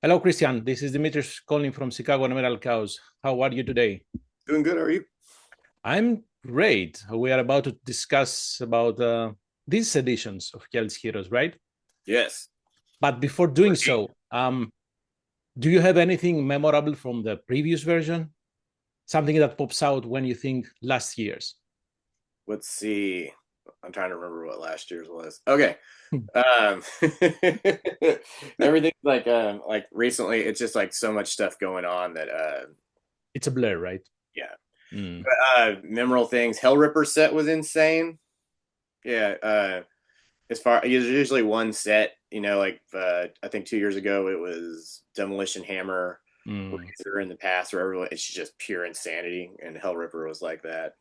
Hello, Christian. This is Dimitris calling from Chicago and Metalkaoz. How are you today? Doing good. How are you? I'm great. We are about to discuss about these editions of Chaos Heroes, right? Yes. But before doing so, do you have anything memorable from the previous version? Something that pops out when you think last year's? Let's see. I'm trying to remember what last year's was. Okay. Hmm. Um, everything's like recently, it's just like so much stuff going on that It's a blur, right? yeah. Mm. But memorable things. Hell Ripper set was insane. Yeah. As far there's usually one set, like I think 2 years ago it was Demolition Hammer, Mm. Razor in the past, where everyone it's just pure insanity, and Hell Ripper was like that.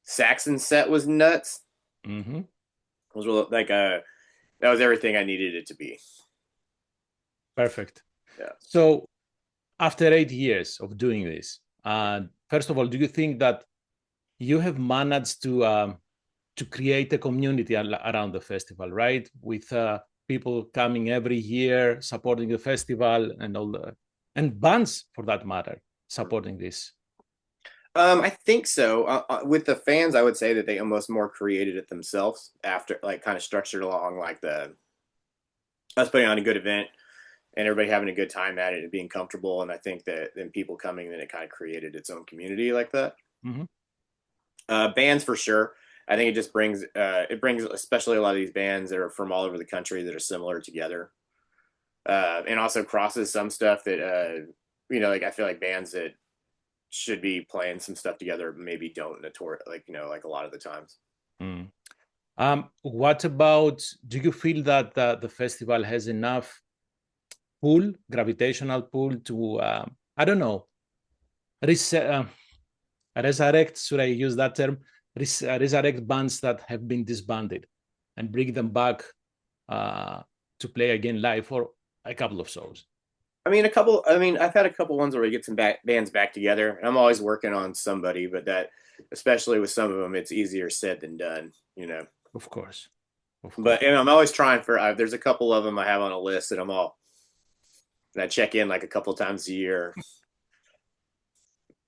Saxon set was nuts. Mm-hmm. It was really, like that was everything I needed it to be. Perfect. Yeah. So after 8 years of doing this, first of all, do you think that you have managed to create a community around the festival, right? With people coming every year, supporting the festival, and all the and bands for that matter supporting this. I think so. With the fans, I would say that they almost more created it themselves after, like, kind of structured along like the us putting on a good event and everybody having a good time at it and being comfortable. And I think that then people coming, then it kind of created its own community like that. Mm-hmm. Bands for sure. I think it brings especially a lot of these bands that are from all over the country that are similar together, and also crosses some stuff that like I feel like bands that should be playing some stuff together maybe don't like a lot of the times. Mm. What about? Do you feel that the festival has enough pull, gravitational pull to I don't know, res- uh, resurrect? Should I use that term? Resurrect bands that have been disbanded and bring them back uh, to play again live for a couple of shows. I've had a couple ones where we get some bands back together, and I'm always working on somebody, but that, especially with some of them, it's easier said than done. Of course, of course. But and I'm always trying for. There's a couple of them I have on a list that I check in like a couple times a year.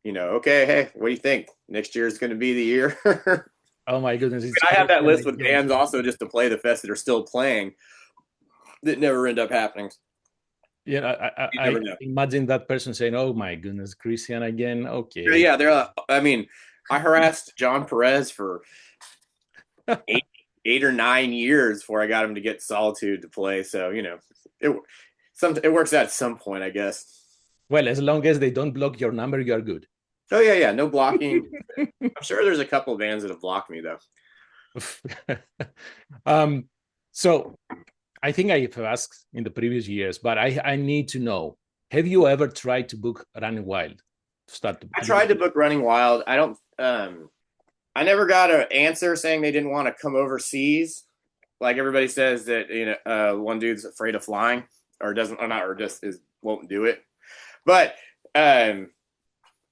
Okay, hey, what do you think? Next year is going to be the year. Oh my goodness, it's I have that Christian list with again. bands also just to play the fest that are still playing that never end up happening. Yeah, You I never know. imagine that person saying, "Oh my goodness, Christian again." Okay. Yeah, I harassed John Perez for eight, 8 or 9 years before I got him to get Solitude to play. So it it works out at some point, I guess. Well, as long as they don't block your number, you are good. Oh yeah, no blocking. I'm sure there's a couple of bands that have blocked me though. um, so I think I have asked in the previous years, but I need to know: have you ever tried to book Running Wild to start? I tried to book Running Wild. I don't. I never got an answer saying they didn't want to come overseas. Like everybody says that one dude's afraid of flying or doesn't or not or just is won't do it. But um,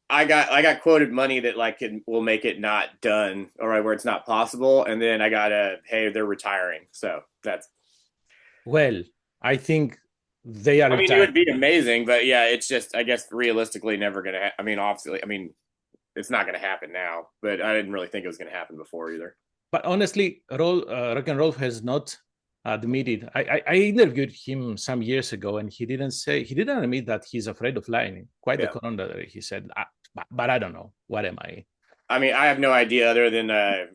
I got quoted money that like will make it not done or right where it's not possible, and then I got a hey they're retiring, so that's. Well, I think they are I mean, it retired. would be amazing, but yeah, it's just I guess realistically never gonna. I mean, obviously, I mean it's not gonna happen now, but I didn't really think it was gonna happen before either. But honestly, Rock and Roll has not admitted. I interviewed him some years ago, and he didn't admit that he's afraid of flying. Quite the Yeah, contrary, he said. But I don't know. What am I? I mean, I have no idea other than I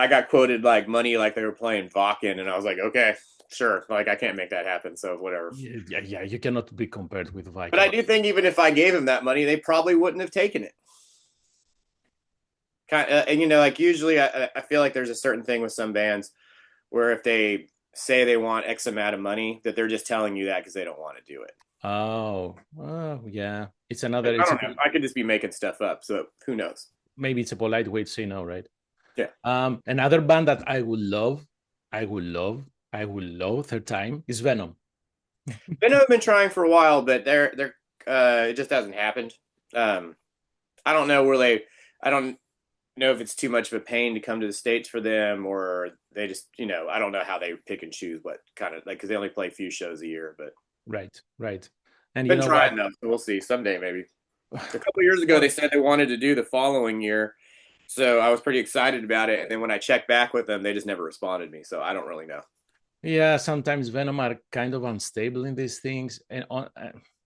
got quoted like money like they were playing Vakken, and I was like, okay, sure, like I can't make that happen, so whatever. Yeah. You cannot be compared with But I Viking. do think even if I gave him that money, they probably wouldn't have taken it. And like usually, I feel like there's a certain thing with some bands where if they say they want X amount of money, that they're just telling you that because they don't want to do it. Oh, yeah. It's another. I don't know. I could just be making stuff up, so who knows? Maybe it's a polite way to say no, right? Yeah. Another band that I would love, I would love, I would love third time is Venom. I know I've been trying for a while, but it just hasn't happened. Um, I don't know where they. I don't. know if it's too much of a pain to come to the States for them, or they just, I don't know how they pick and choose what kind of, like, because they only play a few shows a year. But Right, right. And you been know what? trying though, so we'll see someday maybe. A couple years ago, they said they wanted to do the following year, so I was pretty excited about it. And then when I checked back with them, they just never responded to me. So I don't really know. Yeah, sometimes Venom are kind of unstable in these things, and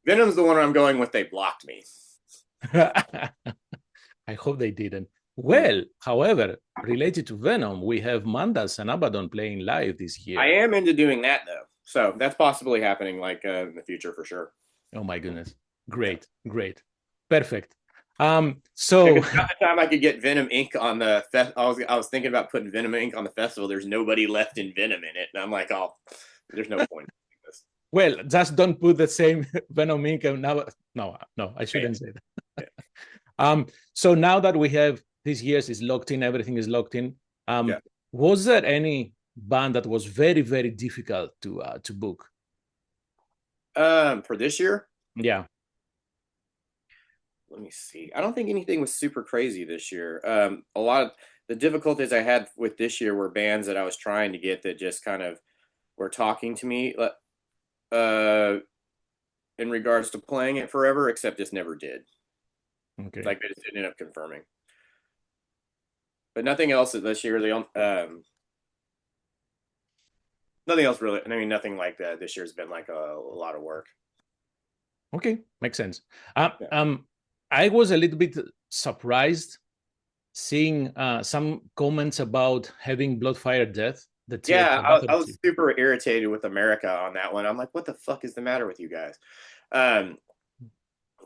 Venom's the one I'm going with. They blocked me. I hope they didn't. Well, however, related to Venom, we have Mandas and Abaddon playing live this I year. am into doing that though, so that's possibly happening like in the future for sure. Oh my goodness. Yeah. Great, great. Perfect. So Because by the time I could get Venom ink on the I was thinking about putting Venom ink on the festival. There's nobody left in Venom in it, and I'm like, oh, there's no point in this. well, just don't put the same Venom ink now. No, I shouldn't say that. Yeah. So now that we have this year's is locked in, everything is locked in. Yeah. Was there any band that was very, very difficult to book? For this year, Yeah. let me see. I don't think anything was super crazy this year. A lot of the difficulties I had with this year were bands that I was trying to get that just kind of were talking to me in regards to playing it forever, except just never did. Okay. Like they just ended up confirming. But nothing else this year. Nothing else really. I mean, nothing like that. This year's been like a lot of work. Okay, makes sense. Yeah. I was a little bit surprised seeing some comments about having Bloodfire Death. Yeah, I was super irritated with America on that one. I'm like, what the fuck is the matter with you guys? Um,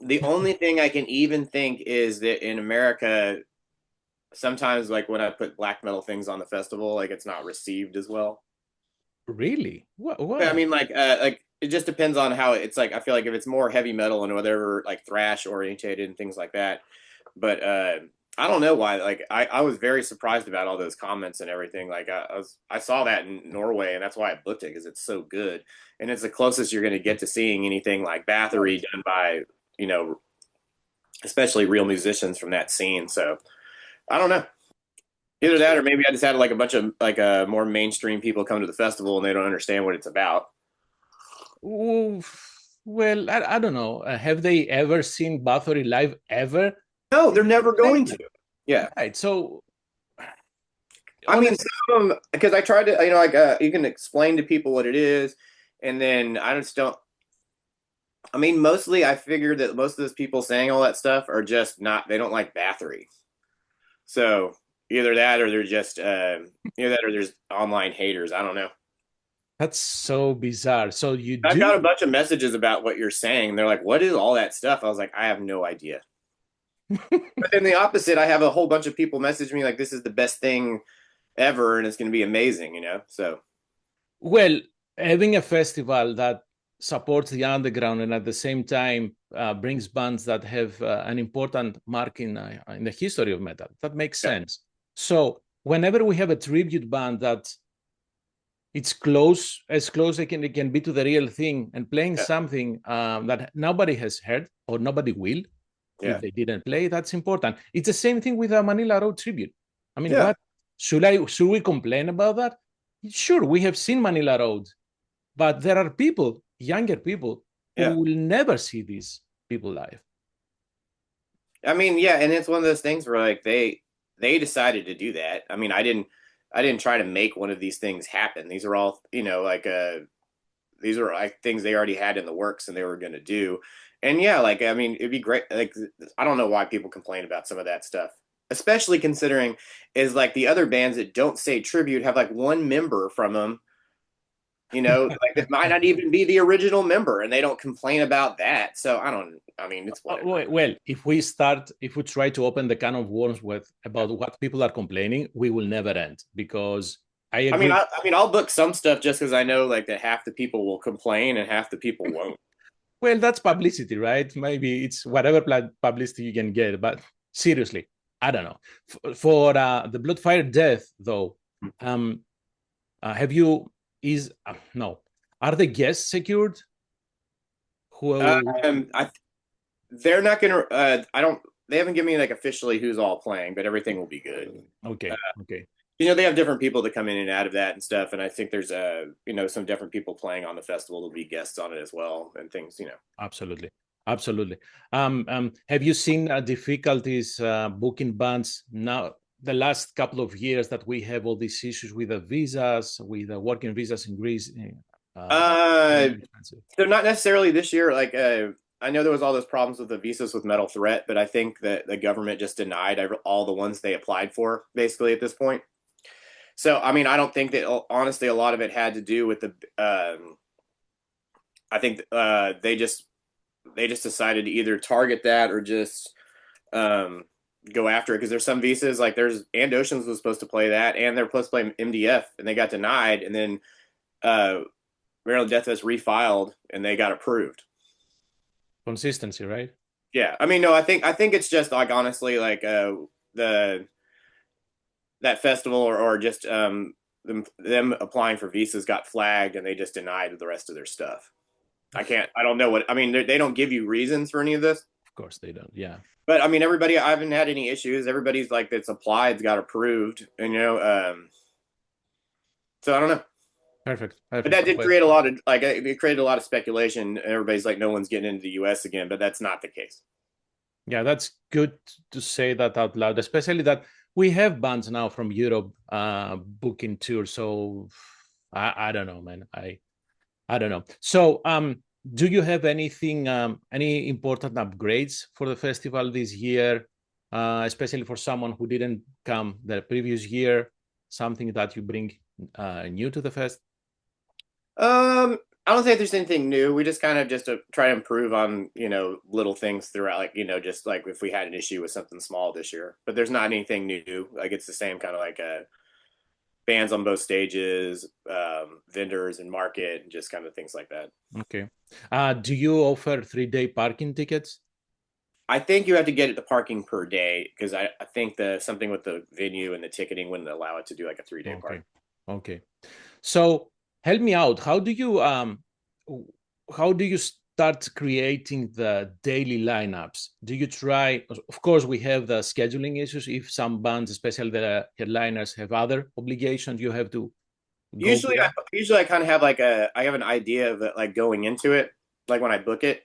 the only thing I can even think is that in America, sometimes like when I put black metal things on the festival, like it's not received as well. Really? But I Why? mean, like it just depends on how it's like. I feel like if it's more heavy metal and whatever, like thrash orientated and things like that. But I don't know why. Like I was very surprised about all those comments and everything. Like I saw that in Norway, and that's why I booked it because it's so good, and it's the closest you're going to get to seeing anything like Bathory done by you know, especially real musicians from that scene. So I don't know. Either that, or maybe I just had like a bunch of like more mainstream people come to the festival and they don't understand what it's about. Well, I don't know. Have they ever seen Bathory live ever? No, they're never going to. Yeah. Right. So, I mean, honestly, some of them, because I tried to, like you can explain to people what it is, and then I just don't. I mean, mostly I figured that most of those people saying all that stuff are just not. They don't like Bathory. So either that, or they're just either that, or there's online haters. I don't know. that's so bizarre. So you I've got a do. bunch of messages about what you're saying. They're like, "What is all that stuff?" I was like, "I have no idea." But then the opposite, I have a whole bunch of people message me like, "This is the best thing ever, and it's going to be amazing." So Well, having a festival that supports the underground and at the same time brings bands that have an important mark in the history of metal, that makes yeah, sense. So whenever we have a tribute band that it's close as close as it can be to the real thing and playing yeah, something that nobody has heard or nobody will if yeah, they didn't play, that's important. It's the same thing with a Manila Road tribute. I mean, yeah, what should we complain about that? Sure, we have seen Manila Road, but there are people, younger people, yeah. who will never see these people live. I mean, yeah, and it's one of those things where like they decided to do that. I mean, I didn't try to make one of these things happen. These are all like these are like things they already had in the works and they were going to do. And yeah, like I mean, it'd be great. Like I don't know why people complain about some of that stuff, especially considering is like the other bands that don't say tribute have like one member from them. Like it might not even be the original member, and they don't complain about that. So I don't. I mean, it's whatever. Well, if we try to open the can of worms with Yeah. about what people are complaining, we will never end because I I mean, agree. I'll book some stuff just because I know like that half the people will complain and half the people won't. Well, that's publicity, right? Maybe it's whatever publicity you can get, but seriously, I don't know. For the Bloodfire Death, though, um, have you is no? Are the guests secured? Who? I they're not gonna. I don't. they haven't given me like officially who's all playing, but everything will be good. Okay, okay. They have different people that come in and out of that and stuff, and I think there's some different people playing on the festival will be guests on it as well and things. Absolutely. Absolutely. Have you seen difficulties booking bands now? The last couple of years that we have all these issues with the visas, with the working visas in Greece, Uh, very expensive. so not necessarily this year. Like I know there was all those problems with the visas with Metal Threat, but I think that the government just denied all the ones they applied for basically at this point. So I mean, I don't think that honestly a lot of it had to do with the. I think they just decided to either target that or just go after it because there's some visas like there's And Oceans was supposed to play that and they're supposed to play MDF and they got denied and then Maryland Death Fest refiled and they got approved. Consistency, right? Yeah, I mean, no, I think it's just like honestly, like the that festival or just them applying for visas got flagged and they just denied the rest of their stuff. I don't know what I mean. They don't give you reasons for any of this. Of course they don't. Yeah. But I mean, everybody, I haven't had any issues. Everybody's like that's applied got approved, and so I don't know. Perfect. But Perfect. that did create a lot of like it created a lot of speculation. Everybody's like, no one's getting into the U.S. again, but that's not the case. Yeah, that's good to say that out loud, especially that we have bands now from Europe booking tours. So I don't know, man. I don't know. So do you have anything, any important upgrades for the festival this year, especially for someone who didn't come the previous year? Something that you bring new to the fest? I don't think there's anything new. We just kind of just try to improve on little things throughout, like just like if we had an issue with something small this year. But there's not anything new. Like it's the same kind of like bands on both stages, vendors and market, and just kind of things like that. Okay. Do you offer 3-day parking tickets? I think you have to get the parking per day because I think something with the venue and the ticketing wouldn't allow it to do like a 3-day Okay. park. Okay. So help me out. How do you start creating the daily lineups? Do you try? Of course, we have the scheduling issues. If some bands, especially the headliners, have other obligations, you have to go to Usually, that. I kind of have I have an idea of it like going into it, like when I book it.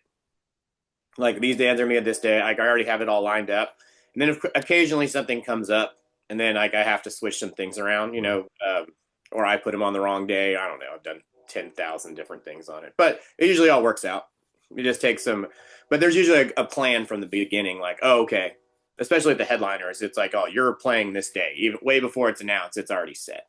Like these bands are me at this day. Like I already have it all lined up, and then if occasionally something comes up, and then like I have to switch some things around, or I put them on the wrong day. I don't know. I've done 10,000 different things on it, but it usually all works out. You just take some, but there's usually a plan from the beginning. Like, oh, okay, especially with the headliners, it's like, oh, you're playing this day, even way before it's announced. It's already set.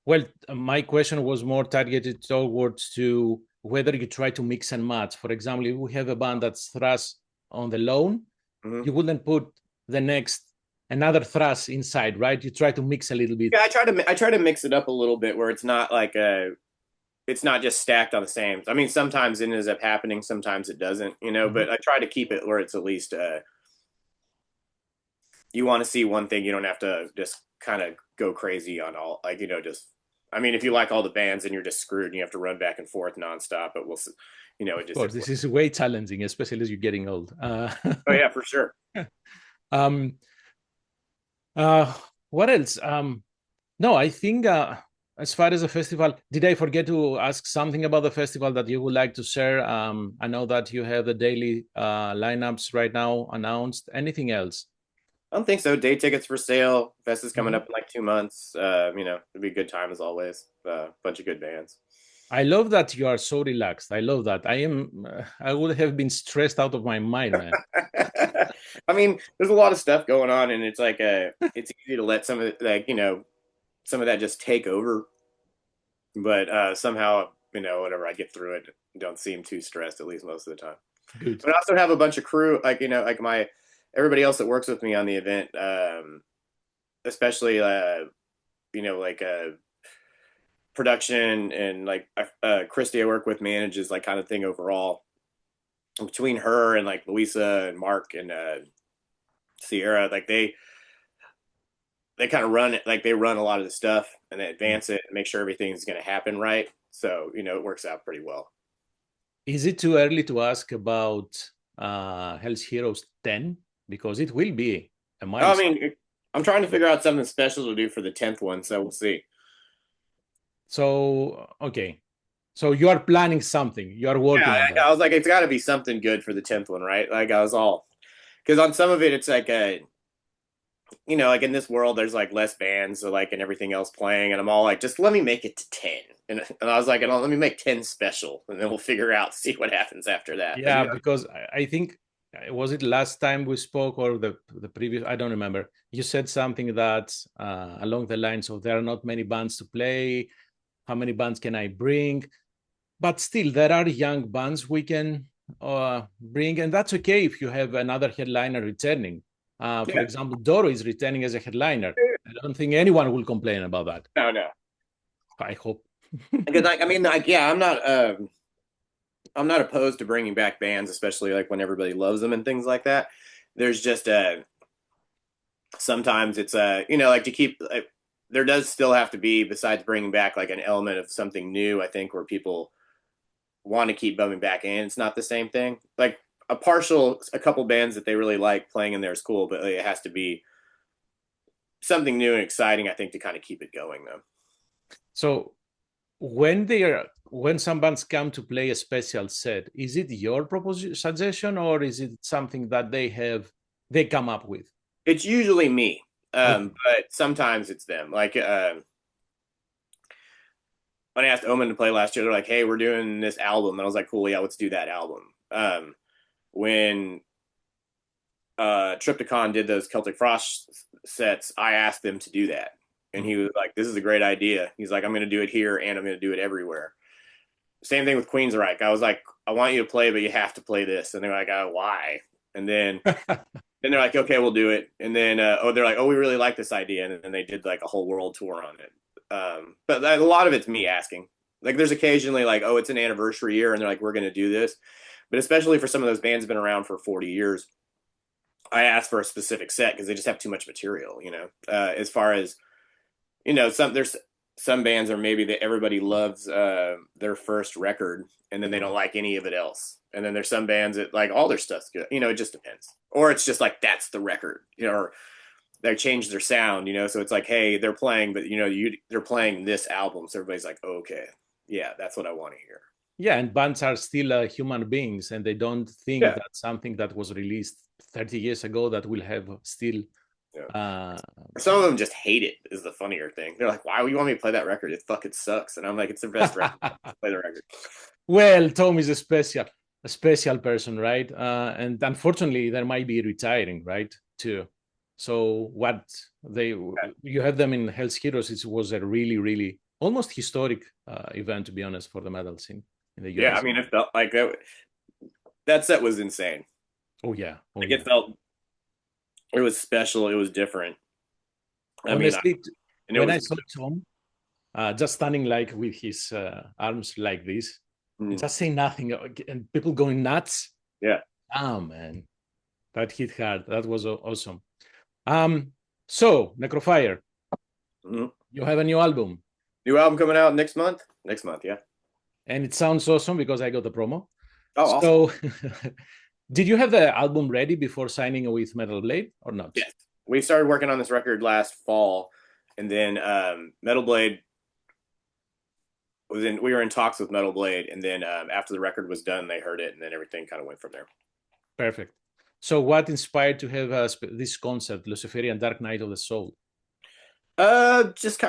Well, my question was more targeted towards to whether you try to mix and match. For example, if we have a band that's thrash on the loan, Mm-hmm. you wouldn't put the next another thrash inside, right? You try to mix a little bit. Yeah, I try to mix it up a little bit where it's not like it's not just stacked on the same. I mean, sometimes it ends up happening, sometimes it doesn't, but I try to keep it where it's at least you want to see one thing, you don't have to just kind of go crazy on all like, just I mean, if you like all the bands and you're just screwed and you have to run back and forth nonstop, but it Of just course, this is way challenging, especially as you're getting old. Oh yeah, for sure. um, what else? No, I think as far as the festival, did I forget to ask something about the festival that you would like to share? I know that you have the daily lineups right now announced. Anything else? I don't think so. Day tickets for sale. Fest is coming Mhm. up in like 2 months. It'll be a good time as always. Bunch of good bands. I love that you are so relaxed. I love that. I would have been stressed out of my mind, man. I mean, there's a lot of stuff going on, and it's like it's easy to let some of it, like some of that just take over. But somehow, whenever I get through it, don't seem too stressed at least most of the time. Good. But I also have a bunch of crew, like like my everybody else that works with me on the event, especially like production and like Christy I work with manages like kind of thing overall. Between her and like Louisa and Mark and Sierra, like they kind of run it, like they run a lot of the stuff and they advance it and make sure everything's going to happen right. So it works out pretty well. Is it too early to ask about Hell's Heroes 10? because it will be a I milestone. mean, I'm trying to figure out something special to do for the 10th one, so we'll see. So, okay. So you are planning something. You are working Yeah, on that. I was like, it's got to be something good for the 10th one, right? Like I was all because on some of it, it's like a like in this world, there's like less bands, so like and everything else playing, and I'm all like, just let me make it to 10, and I was like, let me make 10 special, and then we'll figure out see what happens after that. But Yeah, because I think was it last time we spoke or the previous? I don't remember. You said something that along the lines of there are not many bands to play. How many bands can I bring? But still, there are young bands we can bring, and that's okay if you have another headliner returning. For yeah, example, DORO is returning as a headliner. I don't think anyone will complain about that. no, I hope. because I mean, like, yeah, I'm not opposed to bringing back bands, especially like when everybody loves them and things like that. There's just sometimes it's like to keep there does still have to be, besides bringing back like an element of something new, I think, where people want to keep bumming back in. It's not the same thing. Like a couple bands that they really like playing in there is cool, but it has to be something new and exciting, I think, to kind of keep it going though. So when some bands come to play a special set, is it your proposition suggestion or is it something that they come up with? It's usually me. Okay. But sometimes it's them. Like when I asked Omen to play last year, they're like, "Hey, we're doing this album," and I was like, "Cool, yeah, let's do that album." When Triptychon did those Celtic Frost sets, I asked them to do that, and he was like, "This is a great idea." He's like, "I'm going to do it here, and I'm going to do it everywhere." Same thing with Queensryche. I was like, "I want you to play, but you have to play this," and they're like, "Oh, why?" And then they're like, "Okay, we'll do it." And then they're like, "Oh, we really like this idea," and then they did like a whole world tour on it. But a lot of it's me asking. Like, there's occasionally like, "Oh, it's an anniversary year," and they're like, "We're going to do this." But especially for some of those bands that have been around for 40 years, I ask for a specific set because they just have too much material. As far as there's some bands are maybe that everybody loves their first record, and then they don't like any of it else. And then there's some bands that like all their stuff's good. It just depends. Or it's just like that's the record, or they changed their sound. So it's like, hey, they're playing, but they're playing this album, so everybody's like, okay, yeah, that's what I want to hear. Yeah, and bands are still human beings, and they don't think Yeah, that something that was released 30 years ago that will have still. yeah. Uh, Some of them just hate it. Is the funnier thing. They're like, "Why would you want me to play that record? It fucking sucks." And I'm like, "It's the best record. Play the record." well, Tom is a special person, right? And unfortunately, there might be retiring, right? Too. So what you have them in Hell's Heroes. It was a really, really almost historic event, to be honest, for the metal scene in the Yeah, US. I mean, it felt like that. That set was insane. Oh yeah, oh Like yeah. it was special. It was different. I mean, Honestly, and it when was. I saw Tom just standing like with his arms like this, just saying nothing, and people going nuts. Yeah. Oh man, that hit hard. That was awesome. So Necrofire, Mhm. you have a new album, New album coming out next month. Next month, yeah. and it sounds awesome because I got the promo. Oh, awesome. So, did you have the album ready before signing with Metal Blade or not? Yes, we started working on this record last fall, and then Metal Blade was in. We were in talks with Metal Blade, and then after the record was done, they heard it, and then everything kind of went from there. Perfect. So, what inspired to have this concept, Luciferian Dark Night of the Soul? Just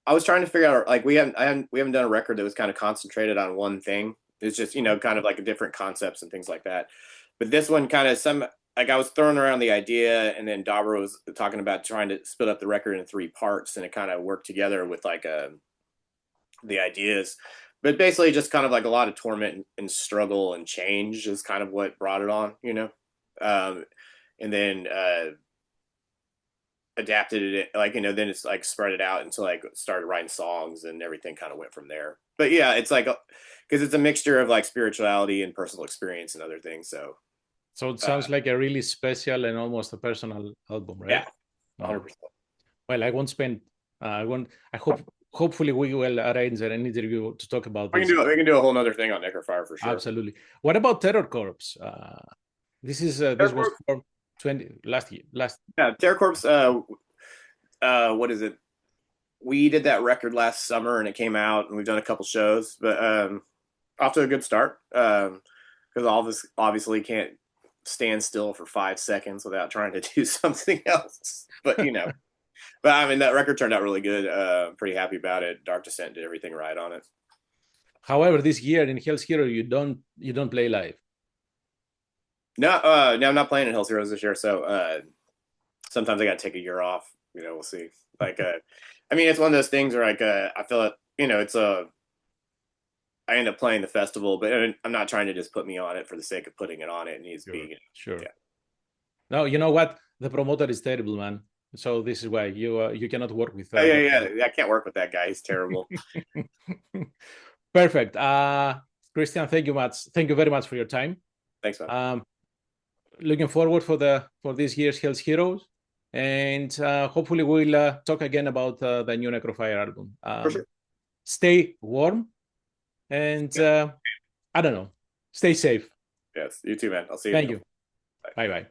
I was trying to figure out like we haven't done a record that was kind of concentrated on one thing. It's just kind of like different concepts and things like that. But this one kind of like I was throwing around the idea, and then Dobro was talking about trying to split up the record in 3 parts, and it kind of worked together with like the ideas. But basically, just kind of like a lot of torment and struggle and change is kind of what brought it on. And then adapted it like then it's like spread it out until like started writing songs, and everything kind of went from there. But yeah, it's like because it's a mixture of like spirituality and personal experience and other things. So it sounds like a really special and almost a personal album, right? Yeah, 100%. Well, I won't spend. I hope. Hopefully, we will arrange an interview to talk about We this. can do a whole other thing on Necrofire for sure. Absolutely. What about Terror Corps? This was for 20 last year. Yeah, TerraCorp's what is it? We did that record last summer and it came out and we've done a couple shows, but off to a good start. Because all this obviously can't stand still for 5 seconds without trying to do something else. But but I mean that record turned out really good. Pretty happy about it. Dark Descent did everything right on it. However, this year in Hell's Hero, you don't play live. No, no, I'm not playing in Hell's Heroes this year, so sometimes I gotta take a year off. We'll see. Like, I mean, it's one of those things where like I feel it. It's I end up playing the festival, but I'm not trying to just put me on it for the sake of putting it on. It needs to be sure. Yeah. No, you know what? The promoter is terrible, man. So this is why you cannot work with. Yeah. I can't work with that guy. He's terrible. Perfect. Christian, thank you much. Thank you very much for your time. Thanks, man. Looking forward for this year's Hell's Heroes, and hopefully we'll talk again about the new Necrofire album. For sure. Stay warm, and I don't know, stay safe. Yes, you too, man. I'll see you. Thank you. Bye bye.